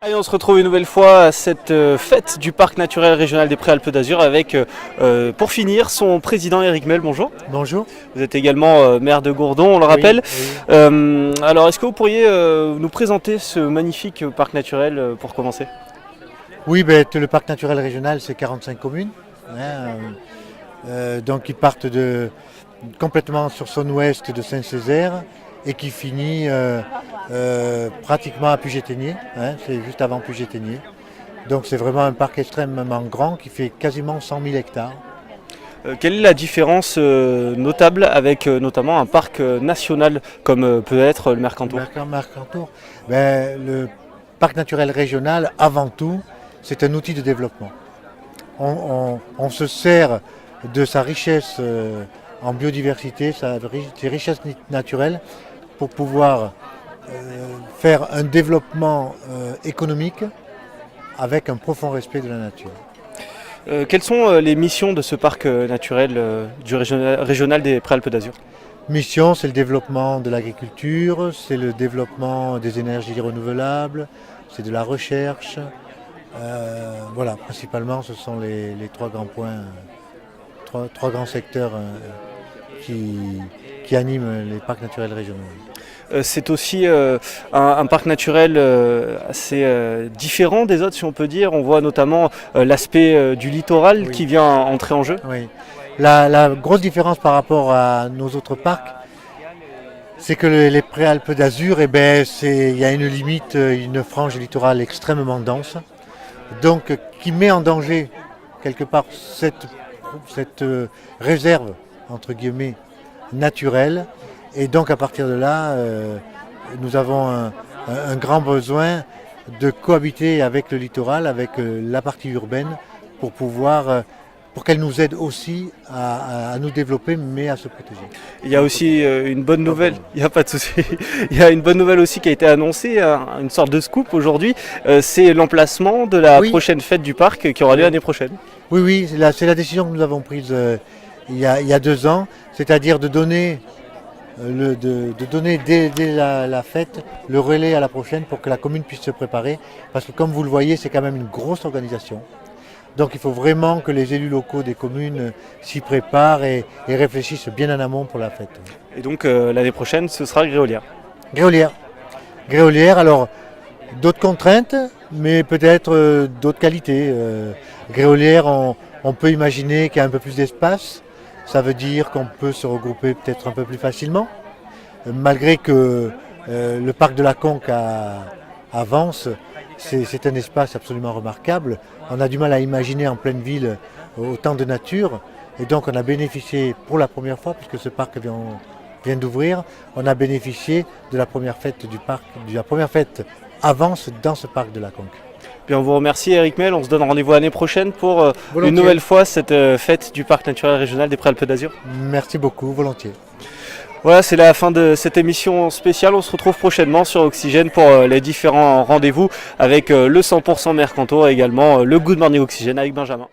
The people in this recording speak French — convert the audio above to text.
Allez, on se retrouve une nouvelle fois à cette fête du parc naturel régional des Préalpes d'Azur avec, pour finir, son président Éric Mel. Bonjour. Bonjour. Vous êtes également maire de Gourdon, on le rappelle. Oui. Alors, est-ce que vous pourriez nous présenter ce magnifique parc naturel pour commencer? Oui, le parc naturel régional, c'est 45 communes. Donc, ils partent complètement sur son ouest de Saint-Césaire et qui finit pratiquement à Puget-Théniers. C'est juste avant Puget-Théniers. Donc, c'est vraiment un parc extrêmement grand qui fait quasiment 100 000 hectares. Quelle est la différence notable avec notamment un parc national comme peut être le Mercantour? Mercantour, le parc naturel régional, avant tout, c'est un outil de développement. On se sert de sa richesse en biodiversité, ses richesses naturelles, pour pouvoir faire un développement économique avec un profond respect de la nature. Quelles sont les missions de ce parc naturel du régional des Préalpes d'Azur? Mission, c'est le développement de l'agriculture, c'est le développement des énergies renouvelables, c'est de la recherche. Voilà, principalement, ce sont les trois grands points, trois grands secteurs qui animent les parcs naturels régionaux. C'est aussi un parc naturel assez différent des autres, si on peut dire. On voit notamment l'aspect du littoral qui vient entrer en jeu. Oui. La grosse différence par rapport à nos autres parcs, c'est que les Préalpes d'Azur, il y a une limite, une frange littorale extrêmement dense, donc qui met en danger quelque part cette réserve, entre guillemets, naturelle. Et donc à partir de là, nous avons un grand besoin de cohabiter avec le littoral, avec la partie urbaine, pour qu'elle nous aide aussi à nous développer, mais à se protéger. Il y a aussi une bonne nouvelle, il n'y a pas de souci. Il y a une bonne nouvelle aussi qui a été annoncée, une sorte de scoop aujourd'hui, c'est l'emplacement de la prochaine fête du parc qui aura lieu l'année prochaine. Oui, c'est la décision que nous avons prise il y a 2 ans, c'est-à-dire de donner dès la fête le relais à la prochaine pour que la commune puisse se préparer, parce que comme vous le voyez, c'est quand même une grosse organisation. Donc il faut vraiment que les élus locaux des communes s'y préparent et réfléchissent bien en amont pour la fête. Et donc l'année prochaine, ce sera Gréolière. Gréolière, alors d'autres contraintes, mais peut-être d'autres qualités. Gréolière, on peut imaginer qu'il y a un peu plus d'espace. Ça veut dire qu'on peut se regrouper peut-être un peu plus facilement, malgré que le parc de la Conque à Vence, c'est un espace absolument remarquable. On a du mal à imaginer en pleine ville autant de nature, et donc on a bénéficié pour la première fois, puisque ce parc vient d'ouvrir, on a bénéficié de la première fête du parc, de la première fête à Vence dans ce parc de la Conque. Bien, on vous remercie Éric Mel, on se donne rendez-vous l'année prochaine pour une nouvelle fois cette fête du parc naturel régional des Préalpes d'Azur. Merci beaucoup, volontiers. Voilà, c'est la fin de cette émission spéciale. On se retrouve prochainement sur Oxygène pour les différents rendez-vous avec le 100% Mercantour et également le Good Morning Oxygène avec Benjamin.